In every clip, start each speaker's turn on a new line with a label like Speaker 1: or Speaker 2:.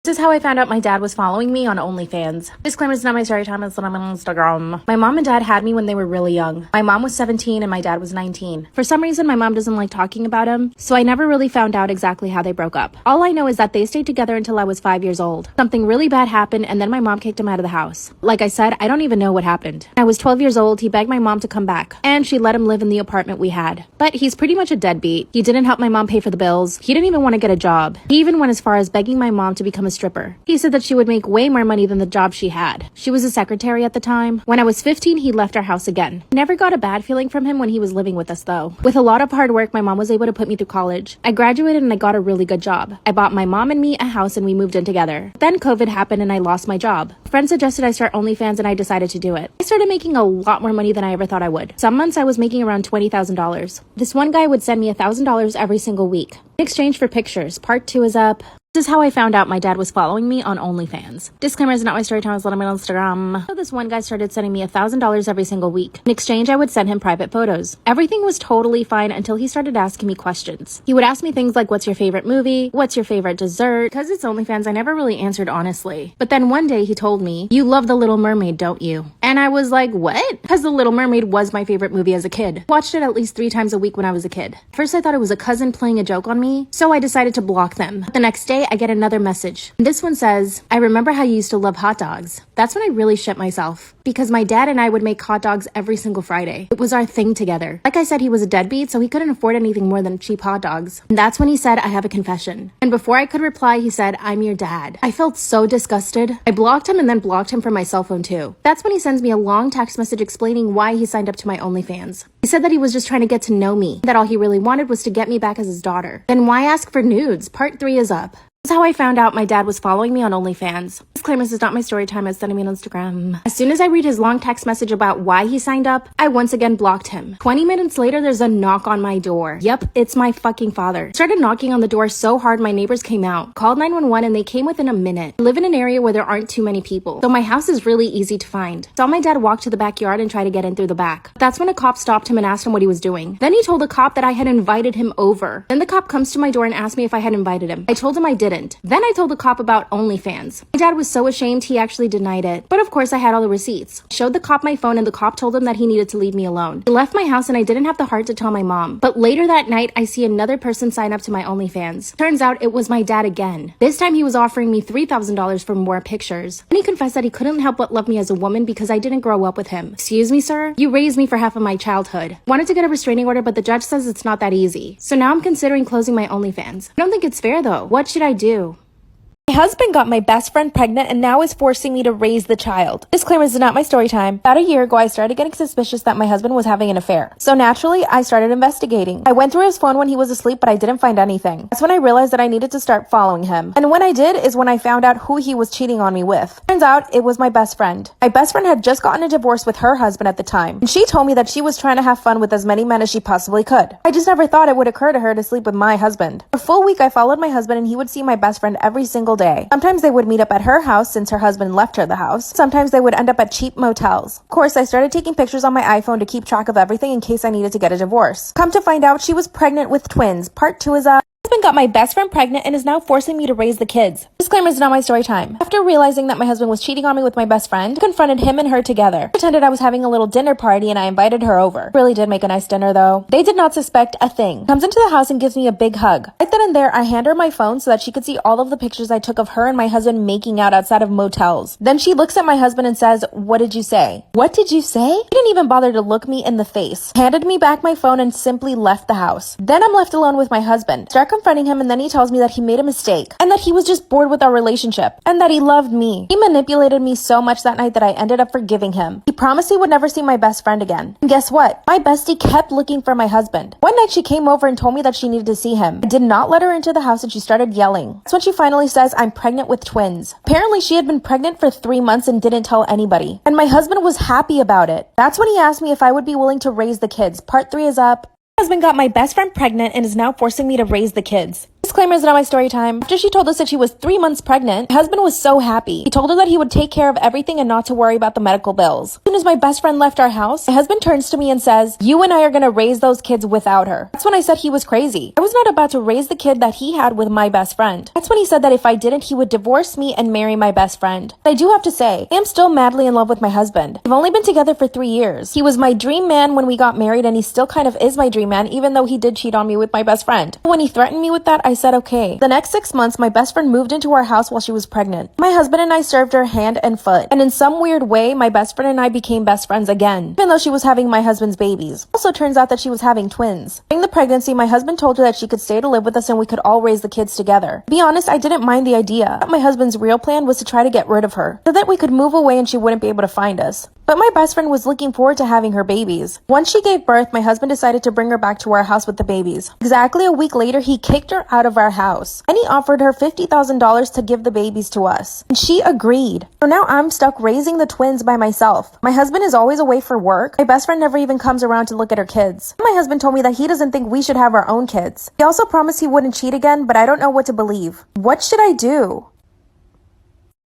Speaker 1: This is how I found out my dad was following me on OnlyFans. Disclaimer, it's not my story time, it's not on Instagram. My mom and dad had me when they were really young. My mom was 17 and my dad was 19. For some reason, my mom doesn't like talking about him, so I never really found out exactly how they broke up. All I know is that they stayed together until I was 5 years old. Something really bad happened and then my mom kicked him out of the house. Like I said, I don't even know what happened. When I was 12 years old, he begged my mom to come back, and she let him live in the apartment we had. But he's pretty much a deadbeat. He didn't help my mom pay for the bills. He didn't even want to get a job. He even went as far as begging my mom to become a stripper. He said that she would make way more money than the job she had. She was a secretary at the time. When I was 15, he left our house again. I never got a bad feeling from him when he was living with us though. With a lot of hard work, my mom was able to put me through college. I graduated and I got a really good job. I bought my mom and me a house and we moved in together. Then COVID happened and I lost my job. Friends suggested I start OnlyFans and I decided to do it. I started making a lot more money than I ever thought I would. Some months I was making around $20,000. This one guy would send me $1,000 every single week in exchange for pictures. Part 2 is up. This is how I found out my dad was following me on OnlyFans. Disclaimer, is not my story time, it's on Instagram. So this one guy started sending me $1,000 every single week. In exchange, I would send him private photos. Everything was totally fine until he started asking me questions. He would ask me things like, what's your favorite movie? What's your favorite dessert? Because it's OnlyFans, I never really answered honestly. But then one day he told me, you love The Little Mermaid, don't you? And I was like, what? Because The Little Mermaid was my favorite movie as a kid. Watched it at least 3 times a week when I was a kid. First I thought it was a cousin playing a joke on me, so I decided to block them. The next day, I get another message. This one says, I remember how you used to love hot dogs. That's when I really shit myself, because my dad and I would make hot dogs every single Friday. It was our thing together. Like I said, he was a deadbeat, so he couldn't afford anything more than cheap hot dogs. And that's when he said, I have a confession. And before I could reply, he said, I'm your dad. I felt so disgusted. I blocked him and then blocked him from my cell phone too. That's when he sends me a long text message explaining why he signed up to my OnlyFans. He said that he was just trying to get to know me, that all he really wanted was to get me back as his daughter. Then why ask for nudes? Part 3 is up. This is how I found out my dad was following me on OnlyFans. Disclaimer, this is not my story time, it's sending me on Instagram. As soon as I read his long text message about why he signed up, I once again blocked him. 20 minutes later, there's a knock on my door. Yep, it's my fucking father. I started knocking on the door so hard my neighbors came out, called 911 and they came within a minute. I live in an area where there aren't too many people, so my house is really easy to find. Saw my dad walk to the backyard and try to get in through the back. That's when a cop stopped him and asked him what he was doing. Then he told the cop that I had invited him over. Then the cop comes to my door and asked me if I had invited him. I told him I didn't. Then I told the cop about OnlyFans. My dad was so ashamed he actually denied it. But of course I had all the receipts. I showed the cop my phone and the cop told him that he needed to leave me alone. He left my house and I didn't have the heart to tell my mom. But later that night I see another person sign up to my OnlyFans. Turns out it was my dad again. This time he was offering me $3,000 for more pictures. And he confessed that he couldn't help but love me as a woman because I didn't grow up with him. Excuse me, sir? You raised me for half of my childhood. Wanted to get a restraining order but the judge says it's not that easy. So now I'm considering closing my OnlyFans. I don't think it's fair though. What should I do?
Speaker 2: My husband got my best friend pregnant and now is forcing me to raise the child. Disclaimer, this is not my story time. About a year ago, I started getting suspicious that my husband was having an affair. So naturally, I started investigating. I went through his phone when he was asleep, but I didn't find anything. That's when I realized that I needed to start following him. And when I did is when I found out who he was cheating on me with. Turns out, it was my best friend. My best friend had just gotten a divorce with her husband at the time. And she told me that she was trying to have fun with as many men as she possibly could. I just never thought it would occur to her to sleep with my husband. For a full week, I followed my husband and he would see my best friend every single day. Sometimes they would meet up at her house since her husband left her the house. Sometimes they would end up at cheap motels. Of course, I started taking pictures on my iPhone to keep track of everything in case I needed to get a divorce. Come to find out, she was pregnant with twins. Part 2 is up. My husband got my best friend pregnant and is now forcing me to raise the kids. Disclaimer, is not my story time. After realizing that my husband was cheating on me with my best friend, I confronted him and her together. I pretended I was having a little dinner party and I invited her over. Really did make a nice dinner though. They did not suspect a thing. Comes into the house and gives me a big hug. Right then and there, I hand her my phone so that she could see all of the pictures I took of her and my husband making out outside of motels. Then she looks at my husband and says, what did you say? What did you say? He didn't even bother to look me in the face. Handed me back my phone and simply left the house. Then I'm left alone with my husband. Start confronting him and then he tells me that he made a mistake and that he was just bored with our relationship and that he loved me. He manipulated me so much that night that I ended up forgiving him. He promised he would never see my best friend again. And guess what? My bestie kept looking for my husband. One night she came over and told me that she needed to see him. I did not let her into the house and she started yelling. That's when she finally says I'm pregnant with twins. Apparently she had been pregnant for 3 months and didn't tell anybody. And my husband was happy about it. That's when he asked me if I would be willing to raise the kids. Part 3 is up. My husband got my best friend pregnant and is now forcing me to raise the kids. This Disclaimer is not my story time. After she told us that she was 3 months pregnant, my husband was so happy. He told her that he would take care of everything and not to worry about the medical bills. As soon as my best friend left our house, my husband turns to me and says, "You and I are gonna raise those kids without her." That's when I said he was crazy. I was not about to raise the kid that he had with my best friend. That's when he said that if I didn't, he would divorce me and marry my best friend. But I do have to say, I am still madly in love with my husband. We've only been together for 3 years. He was my dream man when we got married, and he still kind of is my dream man, even though he did cheat on me with my best friend. When he threatened me with that, I said okay. The next 6 months, my best friend moved into our house while she was pregnant. My husband and I served her hand and foot. And in some weird way, my best friend and I became best friends again, even though she was having my husband's babies. Also turns out that she was having twins. During the pregnancy, my husband told her that she could stay to live with us and we could all raise the kids together. To be honest, I didn't mind the idea. My husband's real plan was to try to get rid of her, so that we could move away and she wouldn't be able to find us. But my best friend was looking forward to having her babies. Once she gave birth, my husband decided to bring her back to our house with the babies. Exactly a week later, he kicked her out of our house. And he offered her $50,000 to give the babies to us. And she agreed. So now I'm stuck raising the twins by myself. My husband is always away for work. My best friend never even comes around to look at her kids. My husband told me that he doesn't think we should have our own kids. He also promised he wouldn't cheat again, but I don't know what to believe. What should I do?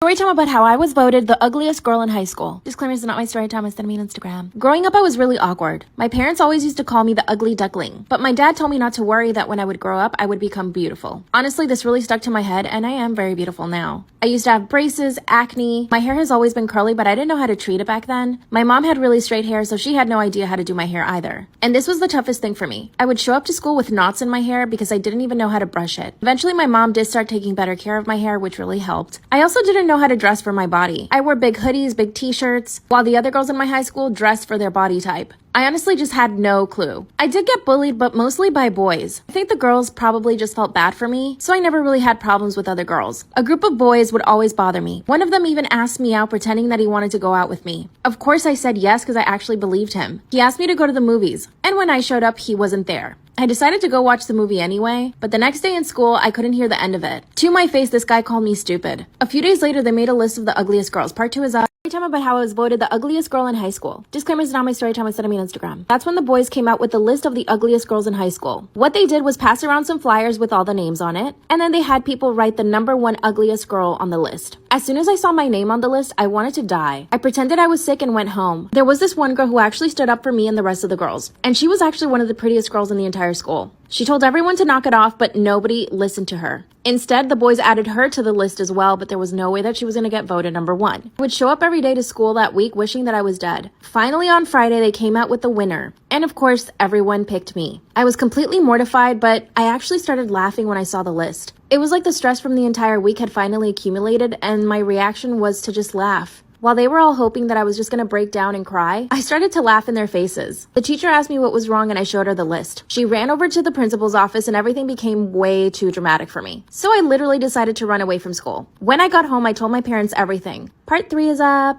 Speaker 1: Story time about how I was voted the ugliest girl in high school. Disclaimer is not my story time, I sent me on Instagram. Growing up, I was really awkward. My parents always used to call me the ugly duckling, but my dad told me not to worry, that when I would grow up, I would become beautiful. Honestly, this really stuck to my head, and I am very beautiful now. I used to have braces, acne. My hair has always been curly, but I didn't know how to treat it back then. My mom had really straight hair, so she had no idea how to do my hair either. And this was the toughest thing for me. I would show up to school with knots in my hair because I didn't even know how to brush it. Eventually, my mom did start taking better care of my hair, which really helped. I also didn't know how to dress for my body. I wore big hoodies, big t-shirts, while the other girls in my high school dressed for their body type. I honestly just had no clue. I did get bullied, but mostly by boys. I think the girls probably just felt bad for me, so I never really had problems with other girls. A group of boys would always bother me. One of them even asked me out, pretending that he wanted to go out with me. Of course I said yes because I actually believed him. He asked me to go to the movies, and when I showed up, he wasn't there. I decided to go watch the movie anyway, but the next day in school, I couldn't hear the end of it. To my face, this guy called me stupid. A few days later, they made a list of the ugliest girls. Part 2 is up. Time about how I was voted the ugliest girl in high school. Disclaimer is not my story time, I sent me on Instagram. That's when the boys came out with the list of the ugliest girls in high school. What they did was pass around some flyers with all the names on it, and then they had people write the #1 ugliest girl on the list. As soon as I saw my name on the list, I wanted to die. I pretended I was sick and went home. There was this one girl who actually stood up for me and the rest of the girls, and she was actually one of the prettiest girls in the entire school. She told everyone to knock it off, but nobody listened to her. Instead, the boys added her to the list as well, but there was no way that she was going to get voted #1. I would show up every day to school that week wishing that I was dead. Finally, on Friday, they came out with the winner. And of course, everyone picked me. I was completely mortified, but I actually started laughing when I saw the list. It was like the stress from the entire week had finally accumulated, and my reaction was to just laugh. While they were all hoping that I was just going to break down and cry, I started to laugh in their faces. The teacher asked me what was wrong and I showed her the list. She ran over to the principal's office and everything became way too dramatic for me. So I literally decided to run away from school. When I got home, I told my parents everything. Part 3 is up.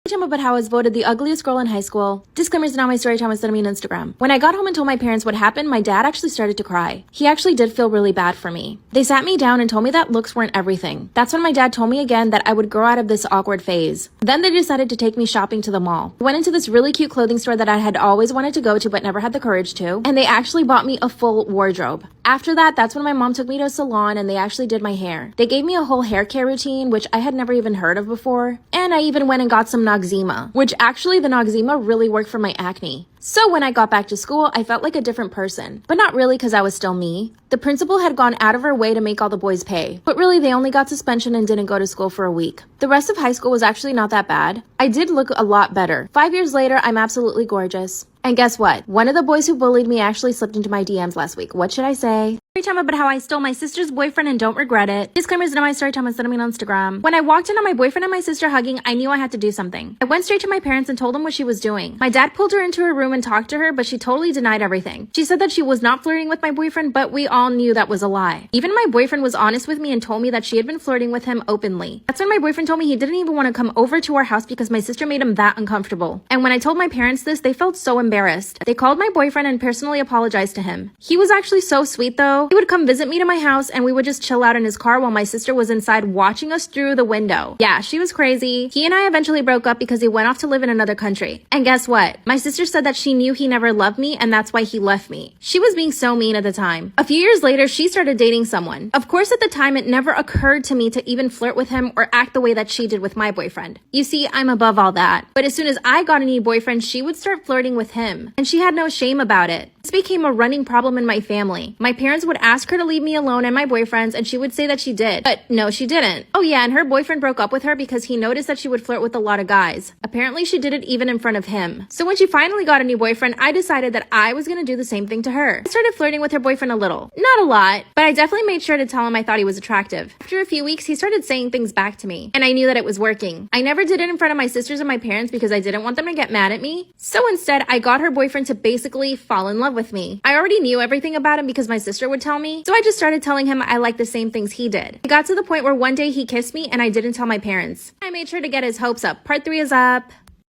Speaker 1: Time about how I was voted the ugliest girl in high school. Disclaimer is not my story time, I sent me on Instagram. When I got home and told my parents what happened, my dad actually started to cry. He actually did feel really bad for me. They sat me down and told me that looks weren't everything. That's when my dad told me again that I would grow out of this awkward phase. Then they decided to take me shopping to the mall. We went into this really cute clothing store that I had always wanted to go to but never had the courage to, and they actually bought me a full wardrobe. After that, that's when my mom took me to a salon and they actually did my hair. They gave me a whole hair care routine, which I had never even heard of before. And I even went and got some Noxzema, which actually the Noxzema really worked for my acne. So when I got back to school, I felt like a different person. But not really because I was still me. The principal had gone out of her way to make all the boys pay. But really, they only got suspension and didn't go to school for a week. The rest of high school was actually not that bad. I did look a lot better. 5 years later, I'm absolutely gorgeous. And guess what? One of the boys who bullied me actually slipped into my DMs last week. What should I say? Story time about how I stole my sister's boyfriend and don't regret it. Disclaimer is not my story time, I sent me on Instagram. When I walked in on my boyfriend and my sister hugging, I knew I had to do something. I went straight to my parents and told them what she was doing. My dad pulled her into her room and talked to her, but she totally denied everything. She said that she was not flirting with my boyfriend, but we all knew that was a lie. Even my boyfriend was honest with me and told me that she had been flirting with him openly. That's when my boyfriend told me he didn't even want to come over to our house because my sister made him that uncomfortable. And when I told my parents this, they felt so embarrassed. They called my boyfriend and personally apologized to him. He was actually so sweet though. He would come visit me to my house and we would just chill out in his car while my sister was inside watching us through the window. Yeah, she was crazy. He and I eventually broke up because he went off to live in another country. And guess what? My sister said that she knew he never loved me and that's why he left me. She was being so mean at the time. A few years later, she started dating someone. Of course, at the time, it never occurred to me to even flirt with him or act the way that she did with my boyfriend. You see, I'm above all that. But as soon as I got a new boyfriend, she would start flirting with him. And she had no shame about it. This became a running problem in my family. My parents would ask her to leave me alone and my boyfriends, and she would say that she did. But no, she didn't. Oh yeah, and her boyfriend broke up with her because he noticed that she would flirt with a lot of guys. Apparently, she did it even in front of him. So when she finally got a new boyfriend, I decided that I was gonna do the same thing to her. I started flirting with her boyfriend a little. Not a lot, but I definitely made sure to tell him I thought he was attractive. After a few weeks, he started saying things back to me, and I knew that it was working. I never did it in front of my sisters and my parents because I didn't want them to get mad at me. So instead, I got her boyfriend to basically fall in love with me. I already knew everything about him because my sister would tell me, so I just started telling him I liked the same things he did. It got to the point where one day he kissed me and I didn't tell my parents. I made sure to get his hopes up. Part 3 is up.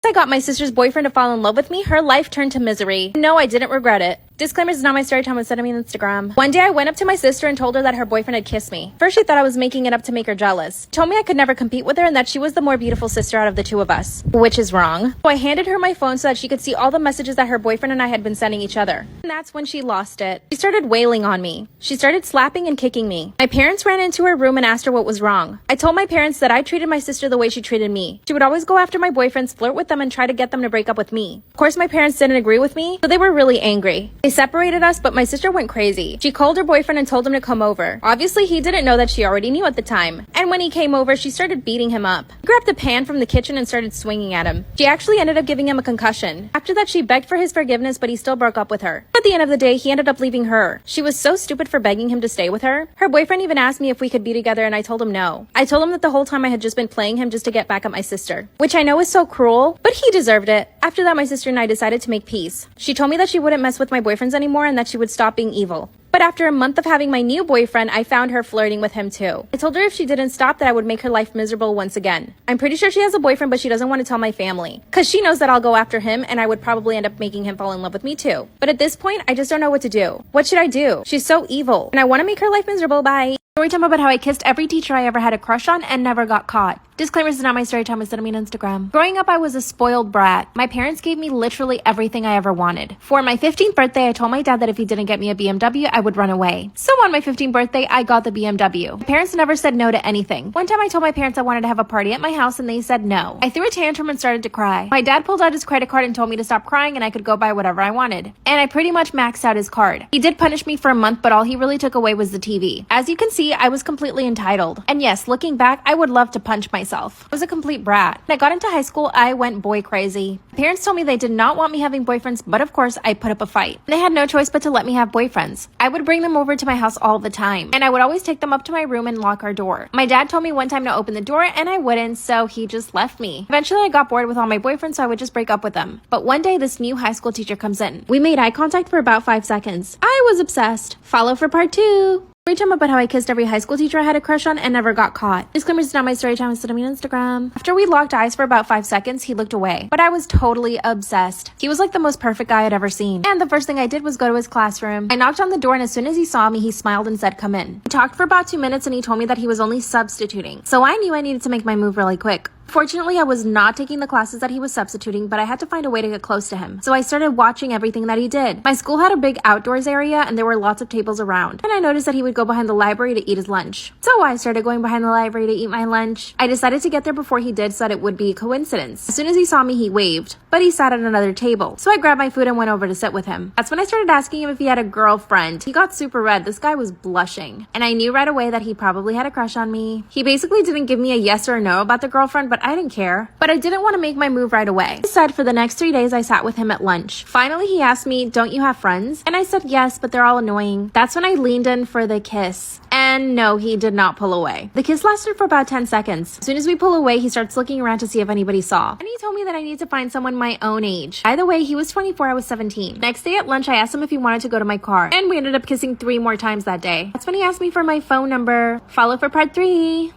Speaker 1: Once I got my sister's boyfriend to fall in love with me, her life turned to misery. No, I didn't regret it. Disclaimer, this is not my story time. Was sending me on Instagram. One day I went up to my sister and told her that her boyfriend had kissed me. First she thought I was making it up to make her jealous. Told me I could never compete with her and that she was the more beautiful sister out of the two of us. Which is wrong. So I handed her my phone so that she could see all the messages that her boyfriend and I had been sending each other. And that's when she lost it. She started wailing on me. She started slapping and kicking me. My parents ran into her room and asked her what was wrong. I told my parents that I treated my sister the way she treated me. She would always go after my boyfriends, flirt with them, and try to get them to break up with me. Of course, my parents didn't agree with me, so they were really angry. They separated us, but my sister went crazy. She called her boyfriend and told him to come over. Obviously, he didn't know that she already knew at the time. And when he came over, she started beating him up. She grabbed a pan from the kitchen and started swinging at him. She actually ended up giving him a concussion. After that, she begged for his forgiveness, but he still broke up with her. At the end of the day, he ended up leaving her. She was so stupid for begging him to stay with her. Her boyfriend even asked me if we could be together, and I told him no. I told him that the whole time I had just been playing him just to get back at my sister, which I know is so cruel, but he deserved it. After that, my sister and I decided to make peace. She told me that she wouldn't mess with my boyfriends anymore and that she would stop being evil. But after a month of having my new boyfriend, I found her flirting with him too. I told her if she didn't stop that I would make her life miserable once again. I'm pretty sure she has a boyfriend, but she doesn't want to tell my family. Cause she knows that I'll go after him and I would probably end up making him fall in love with me too. But at this point, I just don't know what to do. What should I do? She's so evil and I want to make her life miserable. Bye. Story time about how I kissed every teacher I ever had a crush on and never got caught. Disclaimer, this is not my story time. I said me on Instagram. Growing up, I was a spoiled brat. My parents gave me literally everything I ever wanted. For my 15th birthday, I told my dad that if he didn't get me a BMW, I would run away. So on my 15th birthday, I got the BMW. My parents never said no to anything. One time I told my parents I wanted to have a party at my house and they said no. I threw a tantrum and started to cry. My dad pulled out his credit card and told me to stop crying and I could go buy whatever I wanted. And I pretty much maxed out his card. He did punish me for a month, but all he really took away was the TV. As you can see, I was completely entitled. And yes, looking back, I would love to punch myself. I was a complete brat. When I got into high school, I went boy crazy. My parents told me they did not want me having boyfriends, but of course, I put up a fight. They had no choice but to let me have boyfriends. I would bring them over to my house all the time, and I would always take them up to my room and lock our door. My dad told me one time to open the door, and I wouldn't, so he just left me. Eventually, I got bored with all my boyfriends, so I would just break up with them. But one day, this new high school teacher comes in. We made eye contact for about 5 seconds. I was obsessed. Follow for part 2. Story time about how I kissed every high school teacher I had a crush on and never got caught. Disclaimer, this is not my story time. I said me on Instagram. After we locked eyes for about 5 seconds, he looked away. But I was totally obsessed. He was like the most perfect guy I'd ever seen. And the first thing I did was go to his classroom. I knocked on the door and as soon as he saw me, he smiled and said, "Come in." We talked for about 2 minutes and he told me that he was only substituting. So I knew I needed to make my move really quick. Fortunately, I was not taking the classes that he was substituting, but I had to find a way to get close to him. So I started watching everything that he did. My school had a big outdoors area and there were lots of tables around. And I noticed that he would go behind the library to eat his lunch. So I started going behind the library to eat my lunch. I decided to get there before he did so that it would be a coincidence. As soon as he saw me, he waved, but he sat at another table. So I grabbed my food and went over to sit with him. That's when I started asking him if he had a girlfriend. He got super red. This guy was blushing. And I knew right away that he probably had a crush on me. He basically didn't give me a yes or no about the girlfriend, but I didn't care. But I didn't want to make my move right away. He said for the next 3 days, I sat with him at lunch. Finally, he asked me, "Don't you have friends?" And I said, "Yes, but they're all annoying." That's when I leaned in for the kiss. And no, he did not pull away. The kiss lasted for about 10 seconds. As soon as we pull away, he starts looking around to see if anybody saw. And he told me that I need to find someone my own age. By the way, he was 24, I was 17. Next day at lunch, I asked him if he wanted to go to my car. And we ended up kissing 3 more times that day. That's when he asked me for my phone number. Follow for part 3.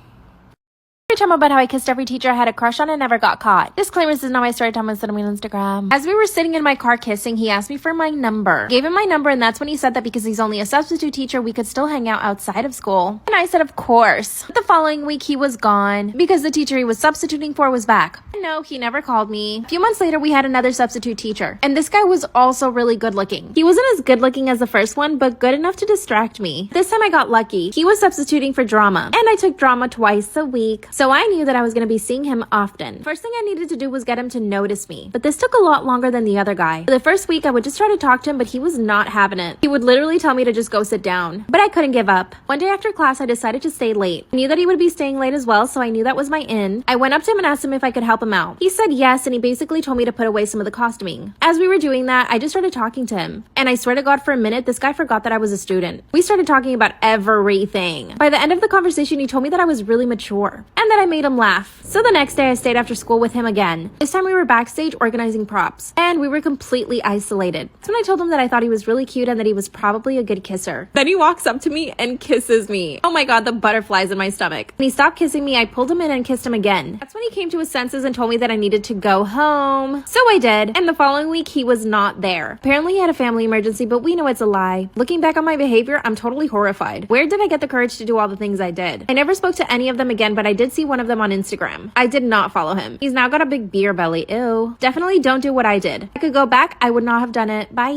Speaker 1: Storytime about how I kissed every teacher I had a crush on and never got caught. Disclaimer, this is not my story time. It's on Instagram. As we were sitting in my car kissing, he asked me for my number. Gave him my number, and that's when he said that because he's only a substitute teacher, we could still hang out outside of school. And I said, of course. But the following week, he was gone because the teacher he was substituting for was back. No, he never called me. A few months later, we had another substitute teacher, and this guy was also really good looking. He wasn't as good looking as the first one, but good enough to distract me. This time I got lucky. He was substituting for drama, and I took drama twice a week, so I knew that I was going to be seeing him often. First thing I needed to do was get him to notice me, but this took a lot longer than the other guy. For the first week, I would just try to talk to him, but he was not having it. He would literally tell me to just go sit down, but I couldn't give up. One day after class, I decided to stay late. I knew that he would be staying late as well, so I knew that was my in. I went up to him and asked him if I could help him out. He said yes, and he basically told me to put away some of the costuming. As we were doing that, I just started talking to him, and I swear to God, for a minute, this guy forgot that I was a student. We started talking about everything. By the end of the conversation, he told me that I was really mature, and that I made him laugh. So the next day, I stayed after school with him again. This time we were backstage organizing props, and we were completely isolated. That's when I told him that I thought he was really cute and that he was probably a good kisser. Then he walks up to me and kisses me. Oh my God, the butterflies in my stomach. When he stopped kissing me, I pulled him in and kissed him again. That's when he came to his senses and told me that I needed to go home. So I did, and the following week, he was not there. Apparently, he had a family emergency, but we know it's a lie. Looking back on my behavior, I'm totally horrified. Where did I get the courage to do all the things I did? I never spoke to any of them again, but I did see one of them on Instagram. I did not follow him. He's now got a big beer belly. Ew. Definitely don't do what I did. If I could go back, I would not have done it. Bye.